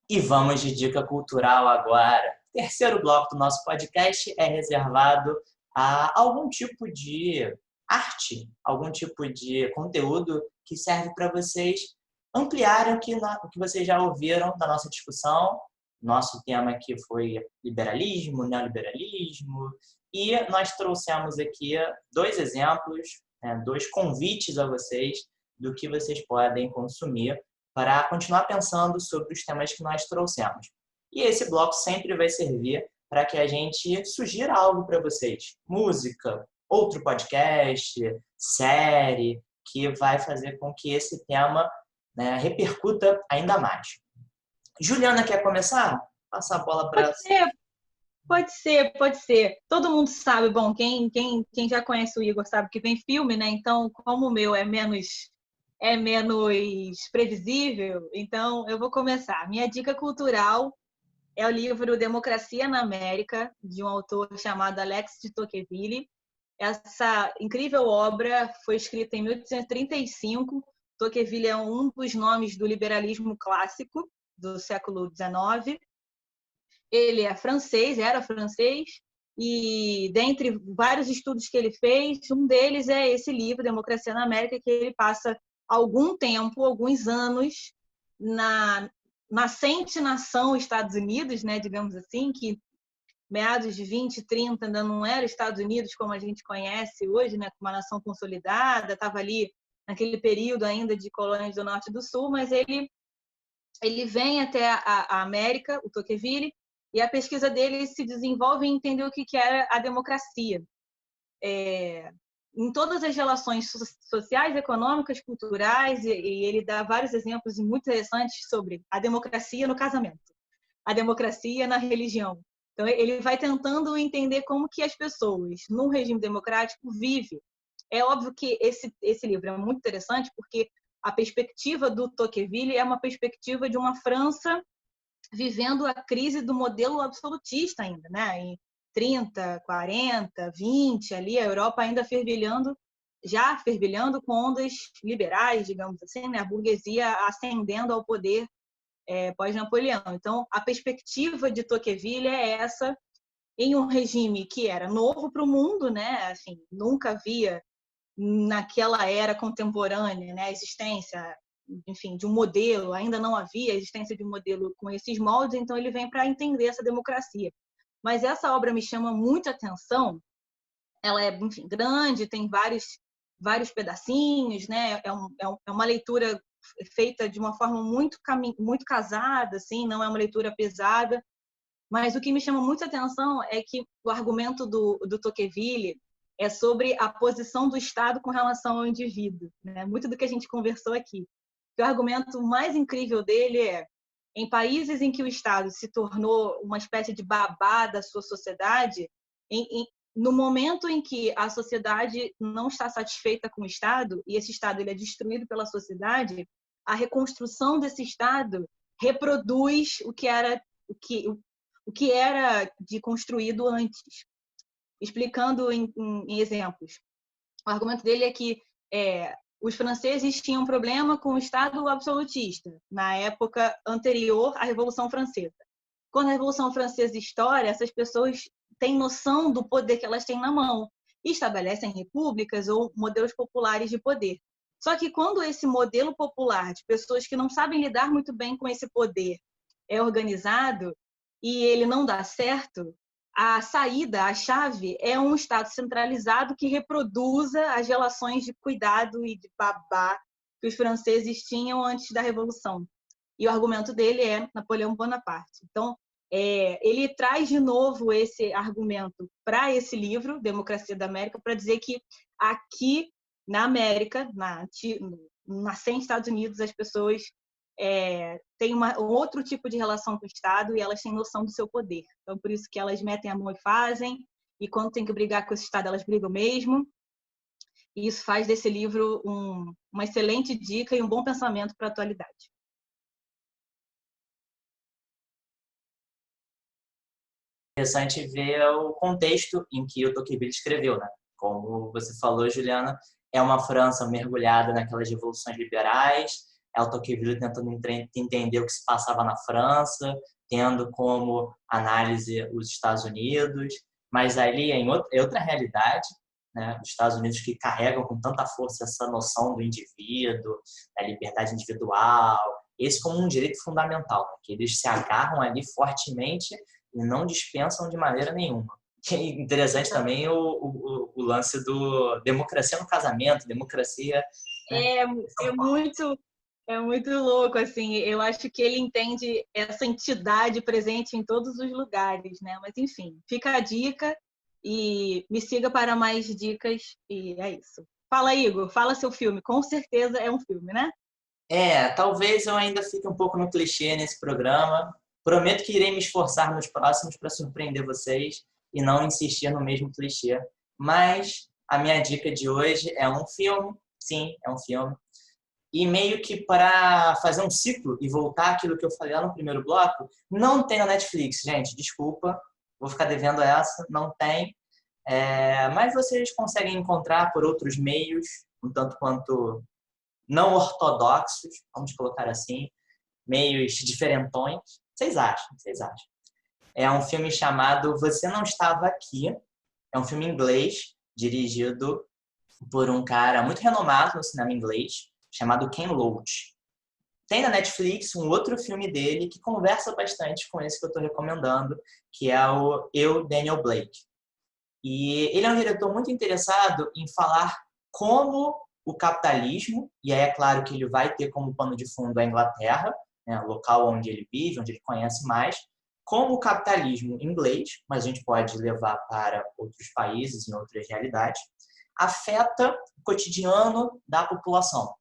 E vamos de dica cultural agora. O terceiro bloco do nosso podcast é reservado a algum tipo de arte, algum tipo de conteúdo que serve para vocês ampliarem o que vocês já ouviram da nossa discussão. Nosso tema aqui foi liberalismo, neoliberalismo, e nós trouxemos aqui dois exemplos, né, dois convites a vocês do que vocês podem consumir para continuar pensando sobre os temas que nós trouxemos. E esse bloco sempre vai servir para que a gente sugira algo para vocês. Música, outro podcast, série, que vai fazer com que esse tema, né, repercuta ainda mais. Juliana, quer começar? Passa a bola para... Pode ser. Todo mundo sabe, bom, quem já conhece o Igor sabe que vem filme, né? Então, como o meu é menos previsível, então eu vou começar. Minha dica cultural é o livro Democracia na América, de um autor chamado Alex de Tocqueville. Essa incrível obra foi escrita em 1835. Tocqueville é um dos nomes do liberalismo clássico do século XIX. Ele é francês, era francês, e dentre vários estudos que ele fez, um deles é esse livro, Democracia na América, que ele passa algum tempo, alguns anos, na nascente nação Estados Unidos, né, digamos assim, que meados de 20, 30 ainda não era Estados Unidos como a gente conhece hoje, né, como uma nação consolidada, estava ali naquele período ainda de colônias do Norte e do Sul, mas ele vem até a América, o Tocqueville, e a pesquisa dele se desenvolve em entender o que era a democracia. Em todas as relações sociais, econômicas, culturais, e ele dá vários exemplos muito interessantes sobre a democracia no casamento, a democracia na religião. Então, ele vai tentando entender como que as pessoas, num regime democrático, vivem. É óbvio que esse livro é muito interessante porque a perspectiva do Tocqueville é uma perspectiva de uma França vivendo a crise do modelo absolutista ainda, né? Em 30, 40, 20, ali a Europa ainda fervilhando com ondas liberais, digamos assim, né? A burguesia ascendendo ao poder pós-Napoleão. Então, a perspectiva de Tocqueville é essa, em um regime que era novo para o mundo, né? Assim, nunca havia naquela era contemporânea, né, a existência, enfim, de um modelo, ainda não havia a existência de um modelo com esses moldes, então ele vem para entender essa democracia. Mas essa obra me chama muita atenção, ela é, enfim, grande, tem vários pedacinhos, né, é uma leitura feita de uma forma muito casada, assim, não é uma leitura pesada, mas o que me chama muita atenção é que o argumento do Tocqueville é sobre a posição do Estado com relação ao indivíduo, né? Muito do que a gente conversou aqui. O argumento mais incrível dele é, em países em que o Estado se tornou uma espécie de babá da sua sociedade, no momento em que a sociedade não está satisfeita com o Estado, e esse Estado ele é destruído pela sociedade, a reconstrução desse Estado reproduz o que era de construído antes. Explicando em exemplos. O argumento dele é que os franceses tinham um problema com o Estado absolutista na época anterior à Revolução Francesa. Quando a Revolução Francesa estoura, essas pessoas têm noção do poder que elas têm na mão e estabelecem repúblicas ou modelos populares de poder. Só que quando esse modelo popular de pessoas que não sabem lidar muito bem com esse poder é organizado e ele não dá certo, a saída, a chave é um Estado centralizado que reproduza as relações de cuidado e de babá que os franceses tinham antes da Revolução. E o argumento dele é Napoleão Bonaparte. Então, ele traz de novo esse argumento para esse livro, Democracia da América, para dizer que aqui na América, nascendo nos Estados Unidos, as pessoas têm um outro tipo de relação com o Estado e elas têm noção do seu poder. Então, por isso que elas metem a mão e fazem, e quando tem que brigar com esse Estado, elas brigam mesmo. E isso faz desse livro uma excelente dica e um bom pensamento para a atualidade. Interessante ver o contexto em que o Tocqueville escreveu, né? Como você falou, Juliana, é uma França mergulhada naquelas revoluções liberais, é o Tocqueville tentando entender o que se passava na França, tendo como análise os Estados Unidos, mas ali é outra realidade, né? Os Estados Unidos que carregam com tanta força essa noção do indivíduo, da liberdade individual, esse como um direito fundamental, né? Que eles se agarram ali fortemente e não dispensam de maneira nenhuma. E é interessante também o lance do democracia no casamento, democracia... Né? É muito louco, assim. Eu acho que ele entende essa entidade presente em todos os lugares, né? Mas, enfim, fica a dica e me siga para mais dicas e é isso. Fala, Igor, fala seu filme. Com certeza é um filme, né? Talvez eu ainda fique um pouco no clichê nesse programa. Prometo que irei me esforçar nos próximos para surpreender vocês e não insistir no mesmo clichê. Mas a minha dica de hoje é um filme. Sim, é um filme. E meio que para fazer um ciclo e voltar àquilo que eu falei lá no primeiro bloco, não tem na Netflix, gente. Desculpa, vou ficar devendo essa. Não tem. Mas vocês conseguem encontrar por outros meios, um tanto quanto não ortodoxos, vamos colocar assim, meios diferentões. Vocês acham? É um filme chamado Você Não Estava Aqui. É um filme inglês, dirigido por um cara muito renomado no cinema inglês, chamado Ken Loach. Tem na Netflix um outro filme dele que conversa bastante com esse que eu estou recomendando, que é o Eu, Daniel Blake. E ele é um diretor muito interessado em falar como o capitalismo, e aí é claro que ele vai ter como pano de fundo a Inglaterra, né, o local onde ele vive, onde ele conhece mais, como o capitalismo inglês, mas a gente pode levar para outros países, em outras realidades, afeta o cotidiano da população,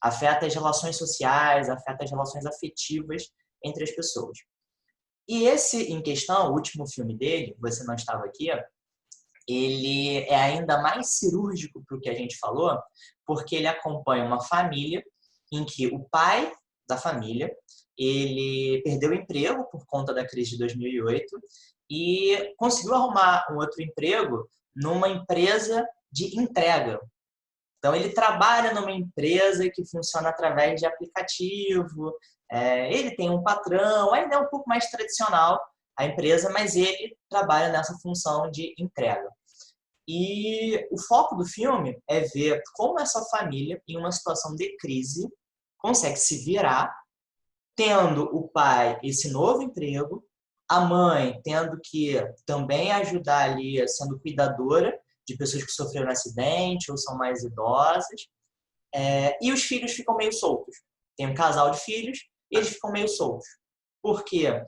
afeta as relações sociais, afeta as relações afetivas entre as pessoas. E esse, em questão, o último filme dele, Você Não Estava Aqui, ele é ainda mais cirúrgico para o que a gente falou, porque ele acompanha uma família em que o pai da família ele perdeu o emprego por conta da crise de 2008 e conseguiu arrumar um outro emprego numa empresa de entrega. Então, ele trabalha numa empresa que funciona através de aplicativo, ele tem um patrão, ainda é um pouco mais tradicional a empresa, mas ele trabalha nessa função de entrega. E o foco do filme é ver como essa família, em uma situação de crise, consegue se virar, tendo o pai esse novo emprego, a mãe tendo que também ajudar ali, sendo cuidadora de pessoas que sofreram acidente ou são mais idosas, e os filhos ficam meio soltos. Tem um casal de filhos e eles ficam meio soltos. Por quê?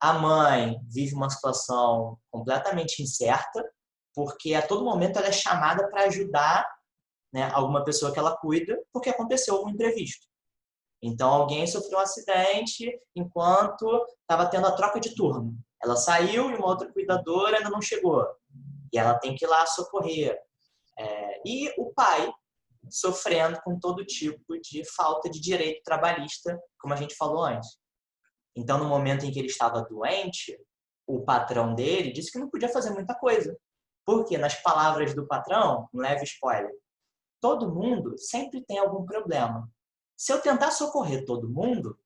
A mãe vive uma situação completamente incerta, porque a todo momento ela é chamada para ajudar, né, alguma pessoa que ela cuida, porque aconteceu algum imprevisto. Então, alguém sofreu um acidente enquanto estava tendo a troca de turno. Ela saiu e uma outra cuidadora ainda não chegou. E ela tem que ir lá socorrer. E o pai sofrendo com todo tipo de falta de direito trabalhista, como a gente falou antes. Então, no momento em que ele estava doente, o patrão dele disse que não podia fazer muita coisa. Porque, nas palavras do patrão, um leve spoiler, todo mundo sempre tem algum problema. Se eu tentar socorrer todo mundo,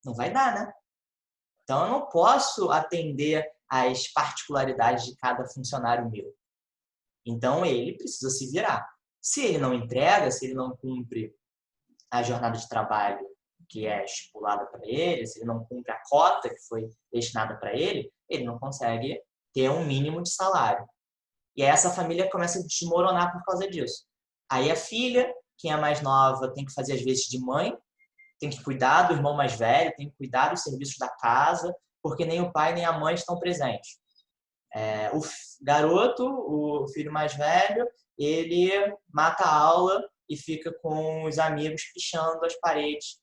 não vai dar, né? Então, eu não posso atender às particularidades de cada funcionário meu. Então, ele precisa se virar. Se ele não entrega, se ele não cumpre a jornada de trabalho que é estipulada para ele, se ele não cumpre a cota que foi destinada para ele não consegue ter um mínimo de salário. E aí essa família começa a desmoronar por causa disso. Aí a filha, quem é mais nova, tem que fazer às vezes de mãe, tem que cuidar do irmão mais velho, tem que cuidar dos serviços da casa, porque nem o pai nem a mãe estão presentes. O garoto, o filho mais velho, ele mata a aula e fica com os amigos pichando as paredes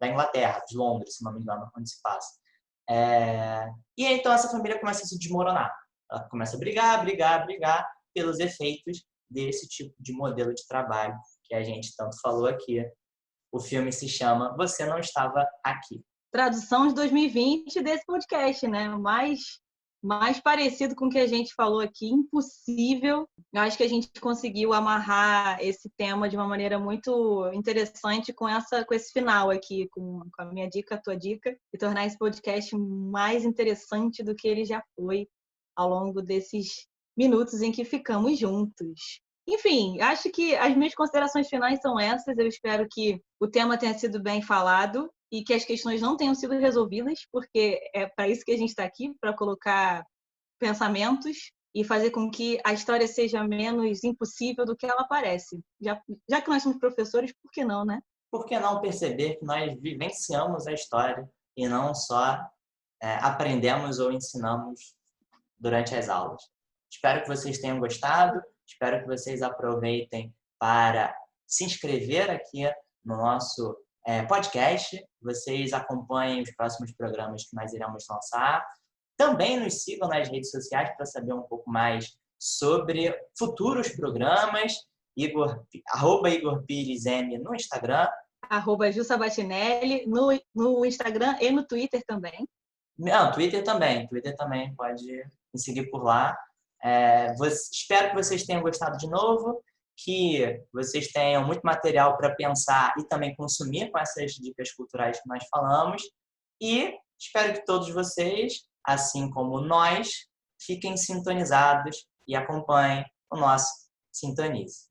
da Inglaterra, de Londres, se não me engano, onde se passa. E aí, então essa família começa a se desmoronar. Ela começa a brigar pelos efeitos desse tipo de modelo de trabalho que a gente tanto falou aqui. O filme se chama Você Não Estava Aqui. Tradução de 2020 desse podcast, né? mais parecido com o que a gente falou aqui, impossível. Eu acho que a gente conseguiu amarrar esse tema de uma maneira muito interessante com esse final aqui, com a minha dica, a tua dica, e tornar esse podcast mais interessante do que ele já foi ao longo desses minutos em que ficamos juntos. Enfim, acho que as minhas considerações finais são essas. Eu espero que o tema tenha sido bem falado e que as questões não tenham sido resolvidas, porque é para isso que a gente está aqui, para colocar pensamentos e fazer com que a história seja menos impossível do que ela parece. Já que nós somos professores, por que não, né? Por que não perceber que nós vivenciamos a história e não só aprendemos ou ensinamos durante as aulas? Espero que vocês tenham gostado, espero que vocês aproveitem para se inscrever aqui no nosso podcast. Vocês acompanhem os próximos programas que nós iremos lançar. Também nos sigam nas redes sociais para saber um pouco mais sobre futuros programas. @Igor Pires M no Instagram. @Ju Sabatinelli no Instagram e no Twitter também. Não, Twitter também pode me seguir por lá. Espero que vocês tenham gostado de novo, que vocês tenham muito material para pensar e também consumir com essas dicas culturais que nós falamos. E espero que todos vocês, assim como nós, fiquem sintonizados e acompanhem o nosso Sintonize.